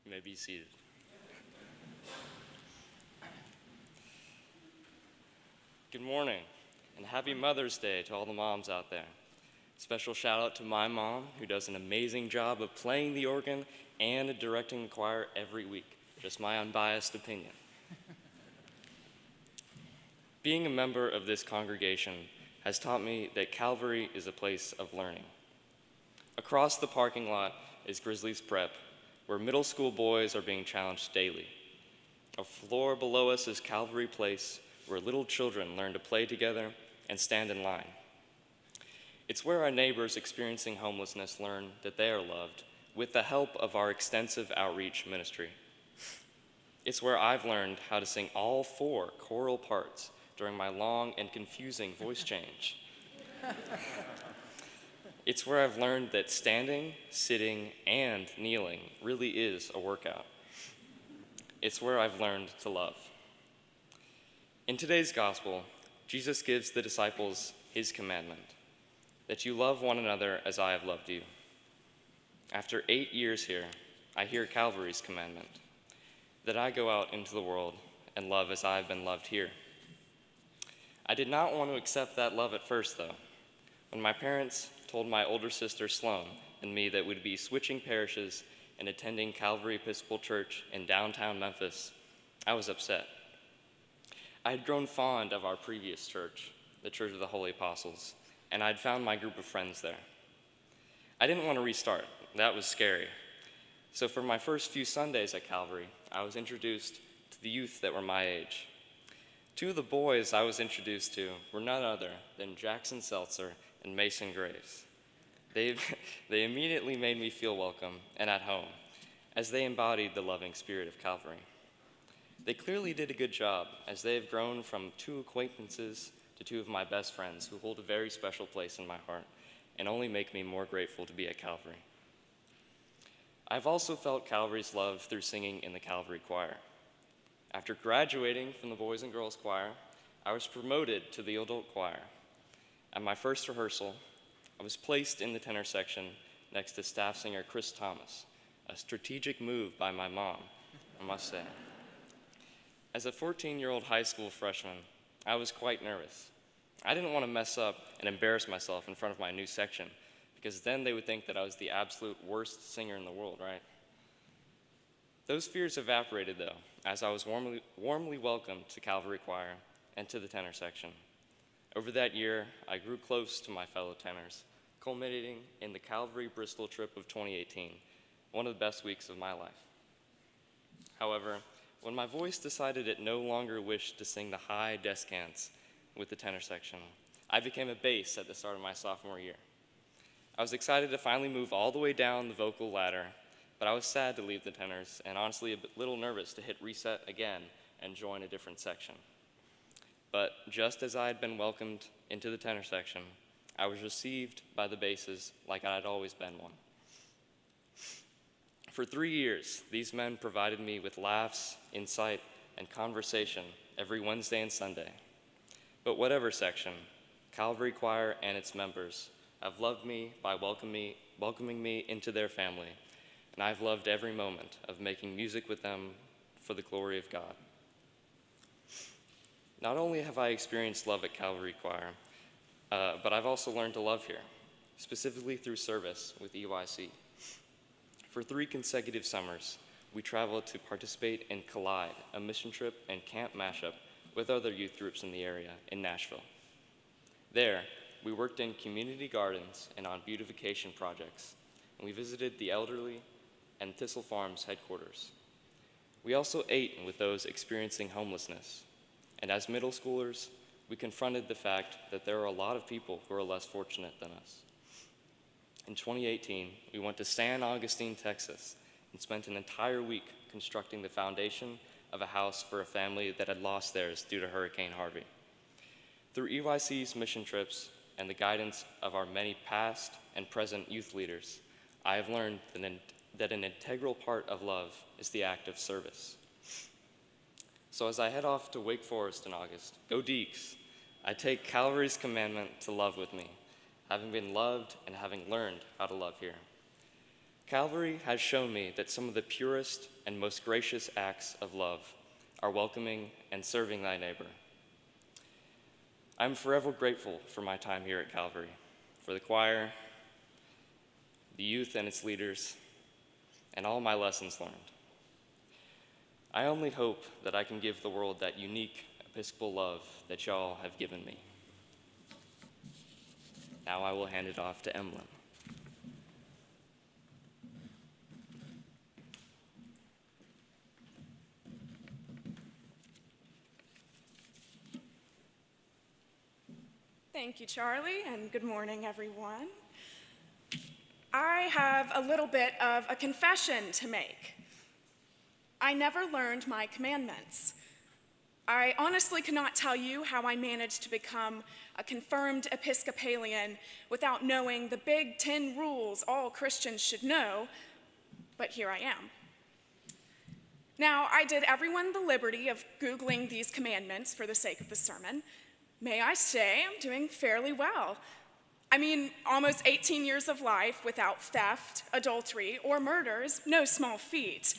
You may be seated. Good morning, and happy Mother's Day to all the moms out there. Special shout out to my mom, who does an amazing job of playing the organ and directing the choir every week. Just my unbiased opinion. Being a member of this congregation has taught me that Calvary is a place of learning. Across the parking lot is Grizzlies Prep, where middle school boys are being challenged daily. A floor below us is Calvary Place, where little children learn to play together and stand in line. It's where our neighbors experiencing homelessness learn that they are loved with the help of our extensive outreach ministry. It's where I've learned how to sing all 4 choral parts during my long and confusing voice change. It's where I've learned that standing, sitting, and kneeling really is a workout. It's where I've learned to love. In today's gospel, Jesus gives the disciples his commandment, that you love one another as I have loved you. After 8 years here, I hear Calvary's commandment, that I go out into the world and love as I have been loved here. I did not want to accept that love at first, though. When my parents told my older sister Sloan and me that we'd be switching parishes and attending Calvary Episcopal Church in downtown Memphis, I was upset. I had grown fond of our previous church, the Church of the Holy Apostles, and I'd found my group of friends there. I didn't want to restart. That was scary. So for my first few Sundays at Calvary, I was introduced to the youth that were my age. 2 of the boys I was introduced to were none other than Jackson Seltzer and Mason Graves. They immediately made me feel welcome and at home, as they embodied the loving spirit of Calvary. They clearly did a good job, as they have grown from 2 acquaintances to 2 of my best friends who hold a very special place in my heart and only make me more grateful to be at Calvary. I've also felt Calvary's love through singing in the Calvary choir. After graduating from the Boys and Girls Choir, I was promoted to the adult choir. At my first rehearsal, I was placed in the tenor section next to staff singer Chris Thomas, a strategic move by my mom, I must say. As a 14-year-old high school freshman, I was quite nervous. I didn't want to mess up and embarrass myself in front of my new section, because then they would think that I was the absolute worst singer in the world, right? Those fears evaporated, though, as I was warmly welcomed to Calvary Choir and to the tenor section. Over that year, I grew close to my fellow tenors, culminating in the Calvary Bristol trip of 2018, one of the best weeks of my life. However, when my voice decided it no longer wished to sing the high descants with the tenor section, I became a bass at the start of my sophomore year. I was excited to finally move all the way down the vocal ladder, but I was sad to leave the tenors and honestly a little nervous to hit reset again and join a different section. But just as I had been welcomed into the tenor section, I was received by the basses like I had always been one. For 3 years, these men provided me with laughs, insight, and conversation every Wednesday and Sunday. But whatever section, Calvary Choir and its members have loved me by welcoming me into their family, and I've loved every moment of making music with them for the glory of God. Not only have I experienced love at Calvary Choir, but I've also learned to love here, specifically through service with EYC. For 3 consecutive summers, we traveled to participate in Collide, a mission trip and camp mashup with other youth groups in the area in Nashville. There, we worked in community gardens and on beautification projects, and we visited the elderly and Thistle Farms headquarters. We also ate with those experiencing homelessness, and as middle schoolers, we confronted the fact that there are a lot of people who are less fortunate than us. In 2018, we went to San Augustine, Texas, and spent an entire week constructing the foundation of a house for a family that had lost theirs due to Hurricane Harvey. Through EYC's mission trips and the guidance of our many past and present youth leaders, I have learned that an integral part of love is the act of service. So as I head off to Wake Forest in August, go Deeks, I take Calvary's commandment to love with me, having been loved and having learned how to love here. Calvary has shown me that some of the purest and most gracious acts of love are welcoming and serving thy neighbor. I am forever grateful for my time here at Calvary, for the choir, the youth and its leaders, and all my lessons learned. I only hope that I can give the world that unique Episcopal love that y'all have given me. Now I will hand it off to Emlyn. Thank you, Charlie, and good morning, everyone. I have a little bit of a confession to make. I never learned my commandments. I honestly cannot tell you how I managed to become a confirmed Episcopalian without knowing the big 10 rules all Christians should know, but here I am. Now, I did everyone the liberty of Googling these commandments for the sake of the sermon. May I say I'm doing fairly well. I mean, almost 18 years of life without theft, adultery, or murder is no small feat.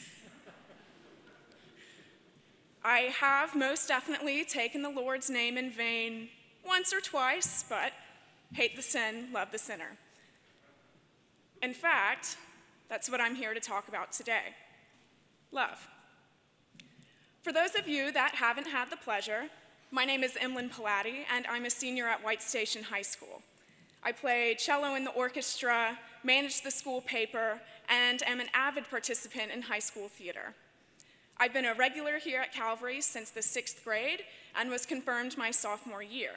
I have most definitely taken the Lord's name in vain once or twice, but hate the sin, love the sinner. In fact, that's what I'm here to talk about today. Love. For those of you that haven't had the pleasure, my name is Emlyn Polatty, and I'm a senior at White Station High School. I play cello in the orchestra, manage the school paper, and am an avid participant in high school theater. I've been a regular here at Calvary since the 6th grade and was confirmed my sophomore year.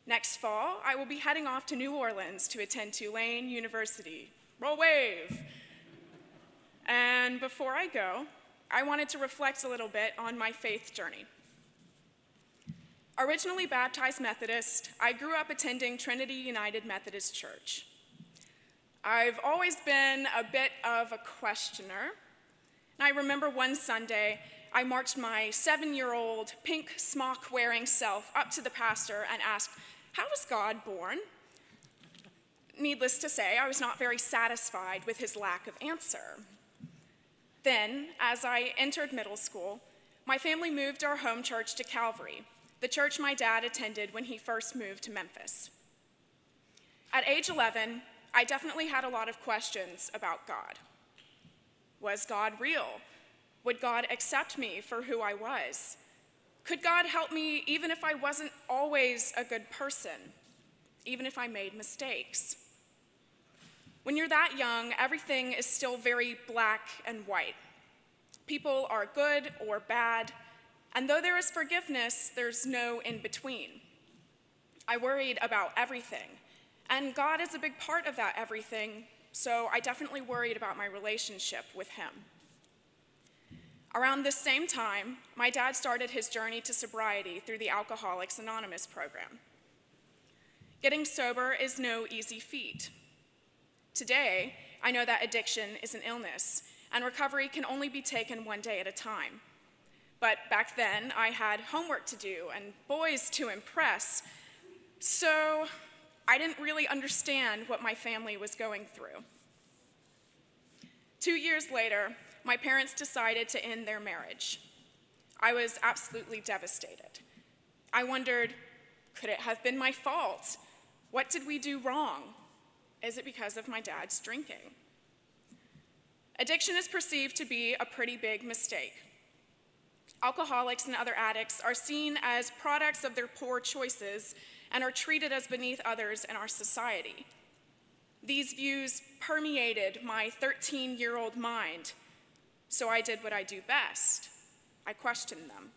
Next fall, I will be heading off to New Orleans to attend Tulane University. Roll wave! And before I go, I wanted to reflect a little bit on my faith journey. Originally baptized Methodist, I grew up attending Trinity United Methodist Church. I've always been a bit of a questioner. And I remember one Sunday, I marched my 7-year-old pink smock-wearing self up to the pastor and asked, "How was God born?" Needless to say, I was not very satisfied with his lack of answer. Then, as I entered middle school, my family moved our home church to Calvary, the church my dad attended when he first moved to Memphis. At age 11, I definitely had a lot of questions about God. Was God real? Would God accept me for who I was? Could God help me even if I wasn't always a good person, even if I made mistakes? When you're that young, everything is still very black and white. People are good or bad, and though there is forgiveness, there's no in-between. I worried about everything, and God is a big part of that everything, so I definitely worried about my relationship with him. Around this same time, my dad started his journey to sobriety through the Alcoholics Anonymous program. Getting sober is no easy feat. Today, I know that addiction is an illness, and recovery can only be taken one day at a time. But back then, I had homework to do and boys to impress, so I didn't really understand what my family was going through. 2 years later, my parents decided to end their marriage. I was absolutely devastated. I wondered, could it have been my fault? What did we do wrong? Is it because of my dad's drinking? Addiction is perceived to be a pretty big mistake. Alcoholics and other addicts are seen as products of their poor choices and are treated as beneath others in our society. These views permeated my 13-year-old mind, so I did what I do best. I questioned them.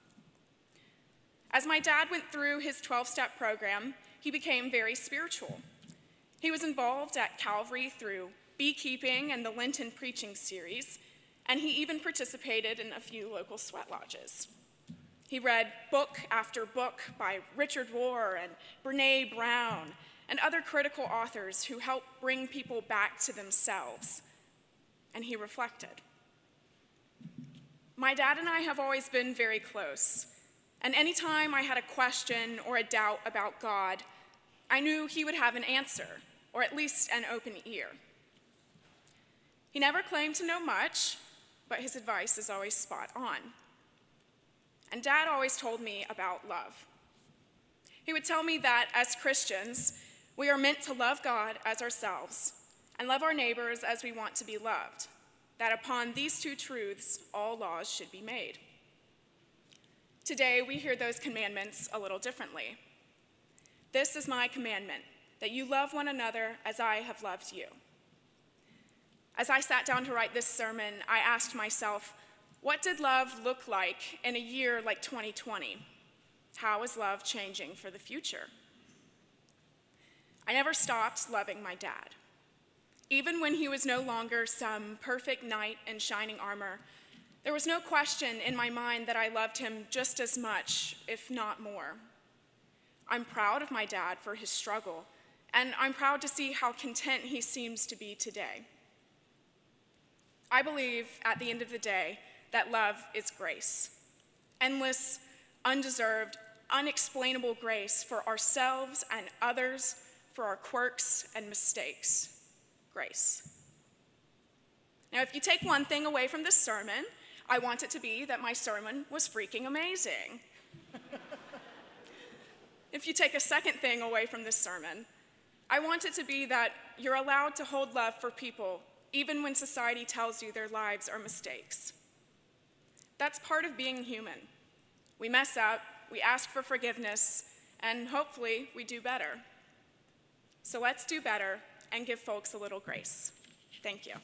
As my dad went through his 12-step program, he became very spiritual. He was involved at Calvary through beekeeping and the Lenten preaching series, and he even participated in a few local sweat lodges. He read book after book by Richard Rohr and Brene Brown and other critical authors who help bring people back to themselves, and he reflected. My dad and I have always been very close, and anytime I had a question or a doubt about God, I knew he would have an answer, or at least an open ear. He never claimed to know much, but his advice is always spot on. And Dad always told me about love. He would tell me that as Christians, we are meant to love God as ourselves and love our neighbors as we want to be loved, that upon these two truths, all laws should be made. Today, we hear those commandments a little differently. This is my commandment, that you love one another as I have loved you. As I sat down to write this sermon, I asked myself, what did love look like in a year like 2020? How is love changing for the future? I never stopped loving my dad. Even when he was no longer some perfect knight in shining armor, there was no question in my mind that I loved him just as much, if not more. I'm proud of my dad for his struggle, and I'm proud to see how content he seems to be today. I believe, at the end of the day, that love is grace. Endless, undeserved, unexplainable grace for ourselves and others, for our quirks and mistakes. Grace. Now, if you take one thing away from this sermon, I want it to be that my sermon was freaking amazing. If you take a second thing away from this sermon, I want it to be that you're allowed to hold love for people even when society tells you their lives are mistakes. That's part of being human. We mess up, we ask for forgiveness, and hopefully we do better. So let's do better and give folks a little grace. Thank you.